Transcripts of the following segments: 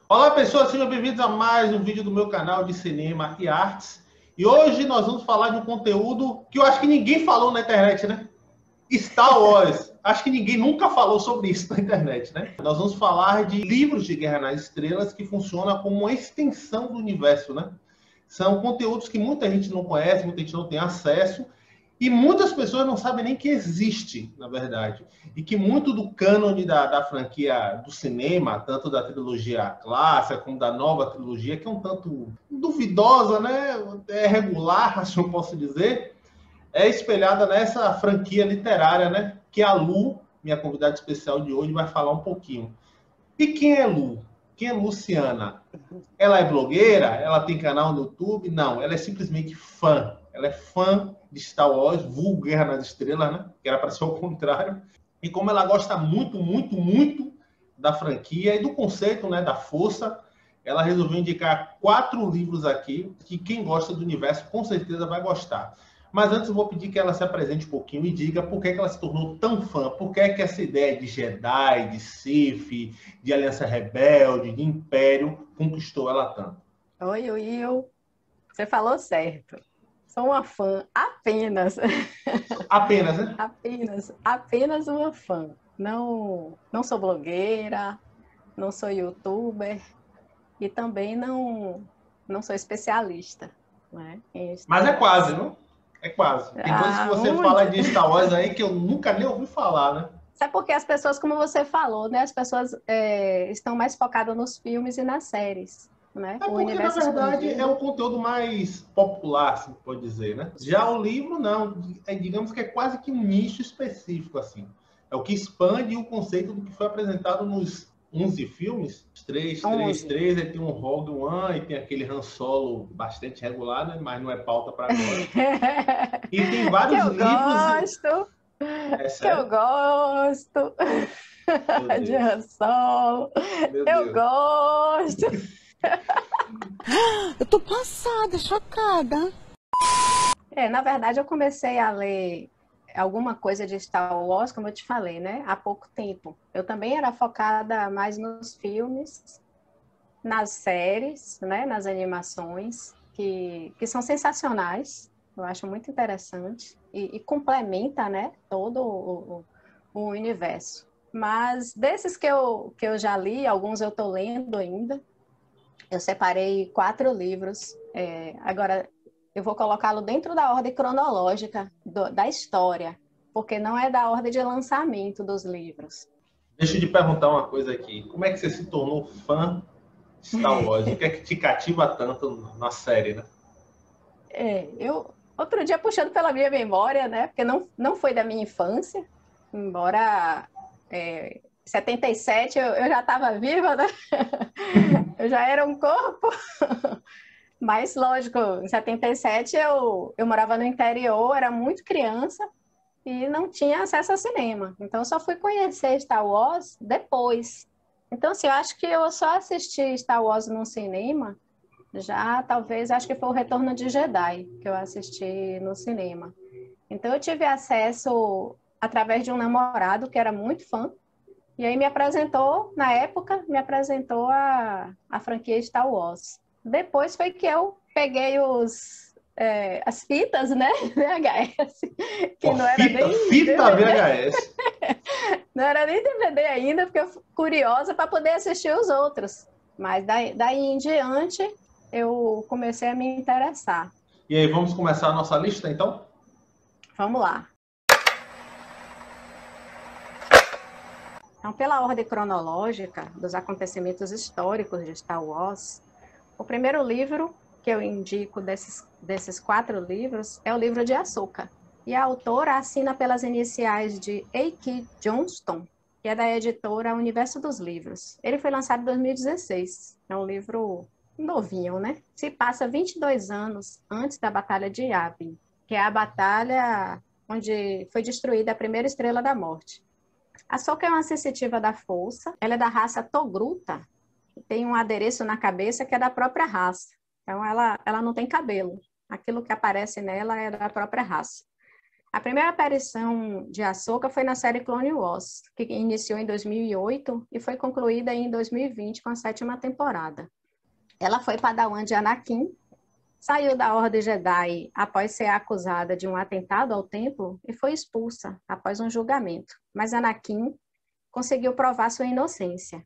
Olá pessoas, sejam bem-vindos a mais um vídeo do meu canal de cinema e artes. E hoje nós vamos falar de um conteúdo que eu acho que ninguém falou na internet, né? Star Wars. Acho que ninguém nunca falou sobre isso na internet, né? Nós vamos falar de livros de Guerra nas Estrelas que funcionam como uma extensão do universo, né? São conteúdos que muita gente não conhece, muita gente não tem acesso, e muitas pessoas não sabem nem que existe, na verdade. E que muito do cânone da franquia do cinema, tanto da trilogia clássica como da nova trilogia, que é um tanto duvidosa, né? É regular, acho que eu posso dizer, é espelhada nessa franquia literária, né? Que a Lu, minha convidada especial de hoje, vai falar um pouquinho. E quem é Lu? Quem é Luciana? Ela é blogueira? Ela tem canal no YouTube? Não, ela é simplesmente fã. Ela é fã de Star Wars, vulgo Guerra nas Estrelas, né? Que era para ser o contrário. E como ela gosta muito, muito, muito da franquia e do conceito, né, da força, ela resolveu indicar 4 livros aqui que quem gosta do universo com certeza vai gostar. Mas antes eu vou pedir que ela se apresente um pouquinho e diga por que ela se tornou tão fã, por que essa ideia de Jedi, de Sith, de Aliança Rebelde, de Império, conquistou ela tanto. Oi, Will. Você falou certo. Sou uma fã apenas, Apenas, né? apenas uma fã. Não sou blogueira, não sou youtuber e também não sou especialista, né, em Mas Star é quase, Wars. não? É quase. Tem coisas que Ah, você muito. fala de Star Wars aí que eu nunca nem ouvi falar, né? Isso é porque as pessoas, como você falou, né, as pessoas estão mais focadas nos filmes e nas séries, né? É O porque, na universo verdade, é um expandido. conteúdo mais popular, assim, pode dizer, né? Já o livro, não. Digamos que é quase que um nicho específico, assim. É o que expande o conceito do que foi apresentado nos 11 filmes. Os 11. aí tem um Rogue One, e tem aquele Han Solo bastante regular, né? Mas não é pauta para agora. E tem Que vários eu livros... gosto. É Que eu sério? gosto Meu de Deus. Han Solo. Meu Eu Deus. gosto. Eu tô passada, chocada. Na verdade, eu comecei a ler alguma coisa de Star Wars, como eu te falei, né? Há pouco tempo. Eu também era focada mais nos filmes, nas séries, né? Nas animações, que são sensacionais. Eu acho muito interessante e complementa, né? Todo o universo. Mas desses que eu já li, alguns eu estou lendo ainda. Eu separei 4 livros. Agora, eu vou colocá-lo dentro da ordem cronológica da história, porque não é da ordem de lançamento dos livros. Deixa eu te perguntar uma coisa aqui. Como é que você se tornou fã de Star Wars? O que é que te cativa tanto na série, né? Outro dia, puxando pela minha memória, né? Porque não foi da minha infância, embora 77 eu já estava viva, né? Eu já era um corpo. Mas, lógico, em 77 eu morava no interior, era muito criança e não tinha acesso ao cinema. Então, eu só fui conhecer Star Wars depois. Então, assim, eu acho que eu só assisti Star Wars no cinema, já talvez, acho que foi o Retorno de Jedi, que eu assisti no cinema. Então, eu tive acesso através de um namorado que era muito fã, e aí me apresentou, na época, me apresentou a franquia Star Wars. Depois foi que eu peguei as fitas, né, VHS, que Pô, não era nem fita DVD, VHS. não era nem DVD ainda, porque eu fui curiosa para poder assistir os outros. Mas daí em diante eu comecei a me interessar. E aí, vamos começar a nossa lista, então? Vamos lá. Então, pela ordem cronológica dos acontecimentos históricos de Star Wars, o primeiro livro que eu indico desses 4 livros é o livro de Ahsoka. E a autora assina pelas iniciais de A.K. Johnston, que é da editora Universo dos Livros. Ele foi lançado em 2016. É um livro novinho, né? Se passa 22 anos antes da Batalha de Yavin, que é a batalha onde foi destruída a primeira Estrela da Morte. A Ahsoka é uma sensitiva da força, ela é da raça Togruta, tem um adereço na cabeça que é da própria raça. Então, ela não tem cabelo. Aquilo que aparece nela é da própria raça. A primeira aparição de Ahsoka foi na série Clone Wars, que iniciou em 2008 e foi concluída em 2020 com a 7ª temporada. Ela foi padawan de Anakin, saiu da Ordem Jedi após ser acusada de um atentado ao templo e foi expulsa após um julgamento. Mas Anakin conseguiu provar sua inocência.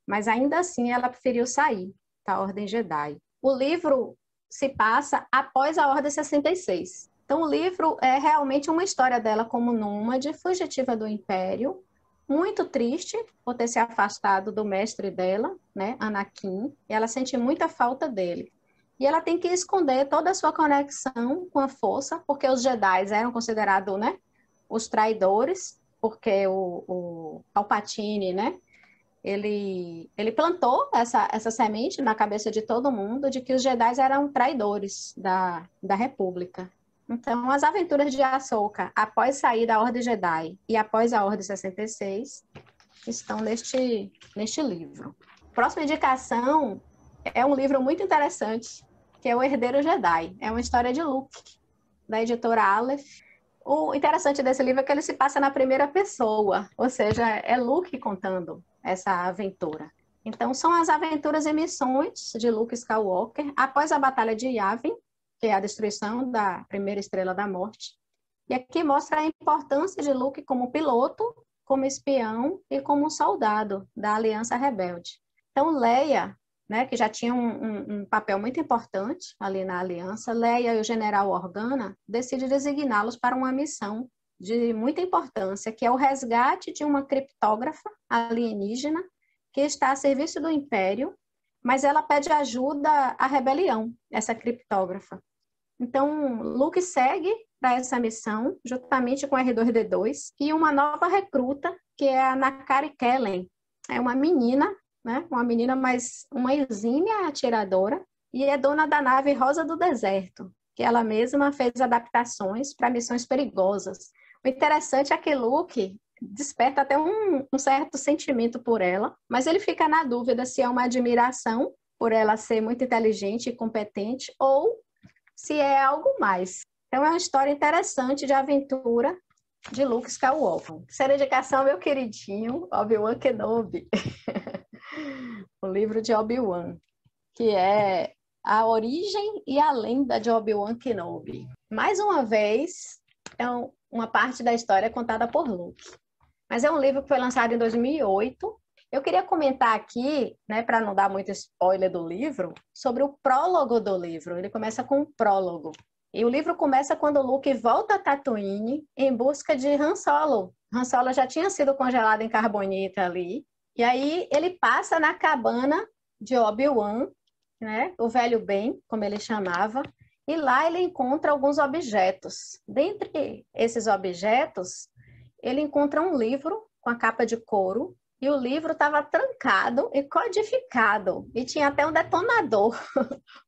Mas ainda assim ela preferiu sair da Ordem Jedi. O livro se passa após a Ordem 66. Então o livro é realmente uma história dela como nômade, fugitiva do Império, muito triste por ter se afastado do mestre dela, né, Anakin, e ela sente muita falta dele. E ela tem que esconder toda a sua conexão com a força, porque os Jedi eram considerados, né, os traidores, porque o Palpatine, né, ele plantou essa semente na cabeça de todo mundo de que os Jedi eram traidores da República. Então, as aventuras de Ahsoka, após sair da Ordem Jedi e após a Ordem 66, estão neste livro. Próxima indicação é um livro muito interessante, que é O Herdeiro Jedi. É uma história de Luke, da editora Aleph. O interessante desse livro é que ele se passa na primeira pessoa, ou seja, é Luke contando essa aventura. Então, são as aventuras e missões de Luke Skywalker após a Batalha de Yavin, que é a destruição da primeira Estrela da Morte. E aqui mostra a importância de Luke como piloto, como espião e como soldado da Aliança Rebelde. Então, Leia, né, que já tinha um papel muito importante ali na Aliança, Leia e o General Organa decidem designá-los para uma missão de muita importância, que é o resgate de uma criptógrafa alienígena que está a serviço do Império, mas ela pede ajuda à rebelião, essa criptógrafa. Então, Luke segue para essa missão, juntamente com R2-D2, e uma nova recruta, que é a Nakari Kellen. É uma menina, né? Uma menina, mas uma exímia atiradora, e é dona da nave Rosa do Deserto, que ela mesma fez adaptações para missões perigosas. O interessante é que Luke desperta até um certo sentimento por ela, mas ele fica na dúvida se é uma admiração por ela ser muito inteligente e competente ou se é algo mais. Então é uma história interessante de aventura de Luke Skywalker. Terceira indicação, meu queridinho, Obi-Wan Kenobi. O livro de Obi-Wan, que é a origem e a lenda de Obi-Wan Kenobi. Mais uma vez, é uma parte da história contada por Luke. Mas é um livro que foi lançado em 2008. Eu queria comentar aqui, né, para não dar muito spoiler do livro, sobre o prólogo do livro. Ele começa com um prólogo. E o livro começa quando Luke volta a Tatooine em busca de Han Solo. Han Solo já tinha sido congelado em carbonita ali. E aí ele passa na cabana de Obi-Wan, né, o velho Ben, como ele chamava, e lá ele encontra alguns objetos. Dentre esses objetos, ele encontra um livro com a capa de couro, e o livro estava trancado e codificado, e tinha até um detonador,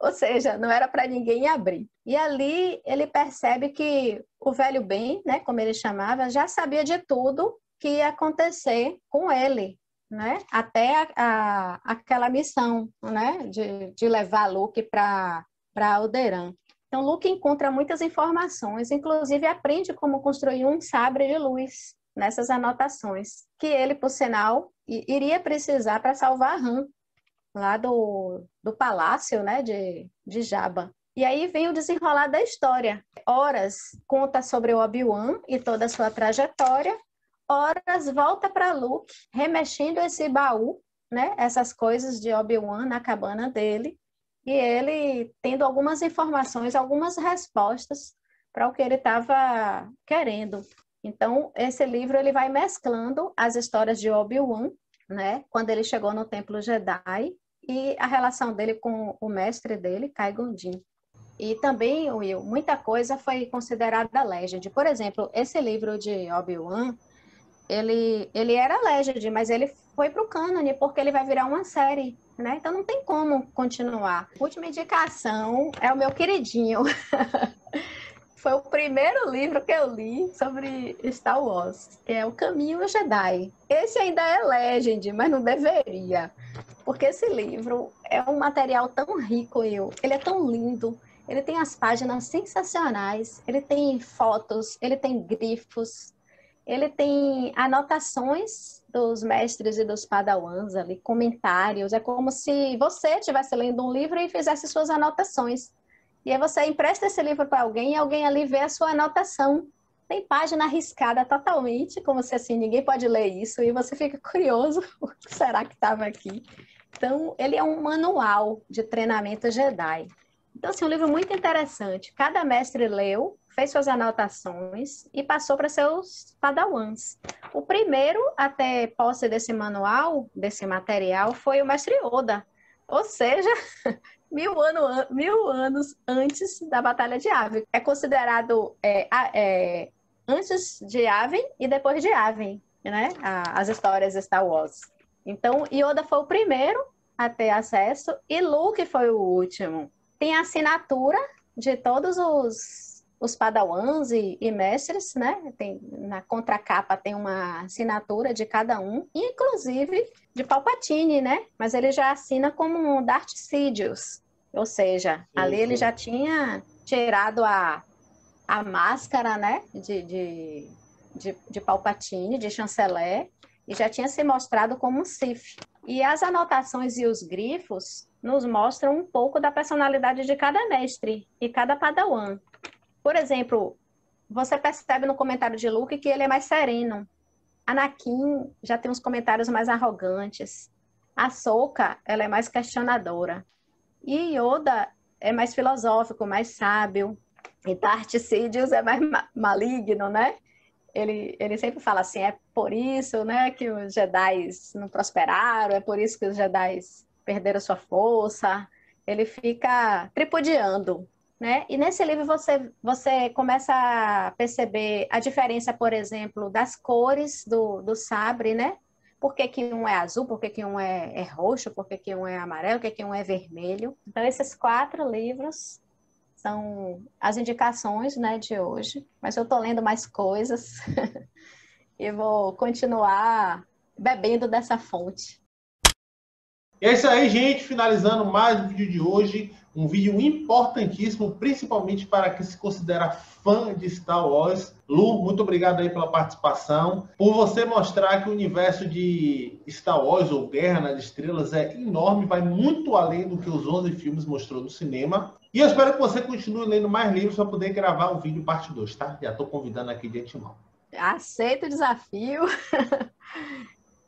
ou seja, não era para ninguém abrir. E ali ele percebe que o velho Ben, né, como ele chamava, já sabia de tudo que ia acontecer com ele, né, até aquela missão, né, de levar Luke para Alderaan. Então, Luke encontra muitas informações, inclusive aprende como construir um sabre de luz nessas anotações, que ele, por sinal, iria precisar para salvar Han, lá do palácio, né, de Jabba. E aí vem o desenrolar da história. Horas conta sobre o Obi-Wan e toda a sua trajetória, horas volta para Luke, remexendo esse baú, né, essas coisas de Obi-Wan na cabana dele, e ele tendo algumas informações, algumas respostas para o que ele estava querendo. Então, esse livro ele vai mesclando as histórias de Obi-Wan, né, quando ele chegou no Templo Jedi, e a relação dele com o mestre dele, Qui-Gon Jinn. E também, Will, muita coisa foi considerada Legend. Por exemplo, esse livro de Obi-Wan, ele era Legend, mas ele foi para o cânone, porque ele vai virar uma série, né? Então não tem como continuar. Última indicação é o meu queridinho. Foi o primeiro livro que eu li sobre Star Wars, que é O Caminho Jedi. Esse ainda é Legend, mas não deveria, porque esse livro é um material tão rico, ele é tão lindo, Ele tem as páginas sensacionais, ele tem fotos, ele tem grifos, ele tem anotações dos mestres e dos padawans ali, comentários. É como se você estivesse lendo um livro e fizesse suas anotações. E aí você empresta esse livro para alguém e alguém ali vê a sua anotação. Tem página arriscada totalmente, como se assim, ninguém pode ler isso, e você fica curioso, o que será que estava aqui? Então, ele é um manual de treinamento Jedi. Então, assim, um livro muito interessante. Cada mestre leu, fez suas anotações e passou para seus padawans. O primeiro a ter posse desse manual, desse material, foi o mestre Yoda. Ou seja, 1000 anos antes da Batalha de Yavin. É considerado antes de Yavin e depois de Yavin, né? As histórias de Star Wars. Então, Yoda foi o primeiro a ter acesso e Luke foi o último. Tem a assinatura de todos os padawans e mestres, né? Na contracapa tem uma assinatura de cada um, inclusive de Palpatine, né? Mas ele já assina como um Darth Sidious, ou seja, ali ele já tinha tirado a máscara, né? De Palpatine, de chanceler, e já tinha se mostrado como um Sith. E as anotações e os grifos nos mostram um pouco da personalidade de cada mestre e cada padawan. Por exemplo, você percebe no comentário de Luke que ele é mais sereno. Anakin já tem uns comentários mais arrogantes. Ahsoka, ela é mais questionadora. E Yoda é mais filosófico, mais sábio. E Darth Sidious é mais maligno, né? Ele sempre fala assim, é por isso, né, que os Jedi não prosperaram, é por isso que os Jedi perderam sua força. Ele fica tripudiando, né? E nesse livro você começa a perceber a diferença, por exemplo, das cores do sabre, né? Por que que um é azul, por que que um é roxo, por que que um é amarelo, por que que um é vermelho. Então, esses 4 livros são as indicações, né, de hoje. Mas eu estou lendo mais coisas e vou continuar bebendo dessa fonte. É isso aí, gente. Finalizando mais o vídeo de hoje. Um vídeo importantíssimo, principalmente para quem se considera fã de Star Wars. Lu, muito obrigado aí pela participação. Por você mostrar que o universo de Star Wars, ou Guerra nas Estrelas, é enorme, vai muito além do que os 11 filmes mostrou no cinema. E eu espero que você continue lendo mais livros para poder gravar o vídeo parte 2, tá? Já estou convidando aqui de antemão. Aceito o desafio.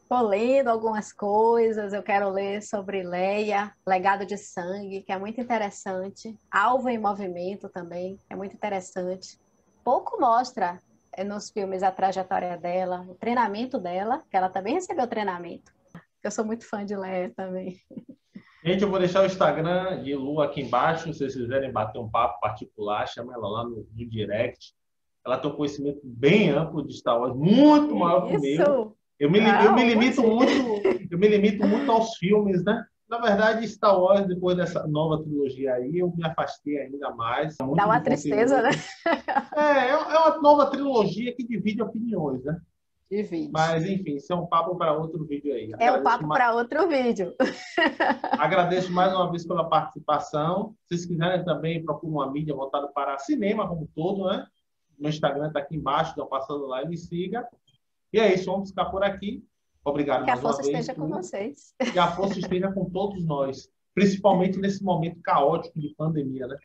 Estou lendo algumas coisas, eu quero ler sobre Leia, Legado de Sangue, que é muito interessante. Alvo em Movimento também, é muito interessante. Pouco mostra nos filmes a trajetória dela, o treinamento dela, que ela também recebeu treinamento. Eu sou muito fã de Leia também. Gente, eu vou deixar o Instagram de Lu aqui embaixo, se vocês quiserem bater um papo particular, chama ela lá no direct. Ela tem um conhecimento bem amplo de Star Wars, muito maior que o meu. Eu me limito muito aos filmes, né? Na verdade, Star Wars, depois dessa nova trilogia aí, eu me afastei ainda mais. Dá uma tristeza, né? É uma nova trilogia que divide opiniões, né? Divide. Mas, enfim, isso é um papo para outro vídeo aí. É um papo para outro vídeo. Agradeço mais uma vez pela participação. Se vocês quiserem também, procure uma mídia voltada para cinema como um todo, né? Meu Instagram está aqui embaixo, dá uma passada lá e me siga. E é isso, vamos ficar por aqui. Obrigado mais uma vez. Que a força esteja com vocês. Que a força esteja com todos nós, principalmente nesse momento caótico de pandemia, né?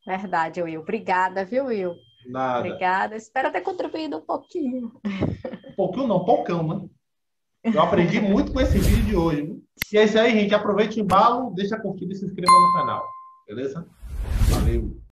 Verdade, Will. Obrigada, viu, Will? Nada. Obrigada. Espero ter contribuído um pouquinho. Um pouquinho não, poucão, né? Eu aprendi muito com esse vídeo de hoje. Viu? E é isso aí, gente. Aproveite o embalo, deixa a curtida e se inscreva no canal. Beleza? Valeu!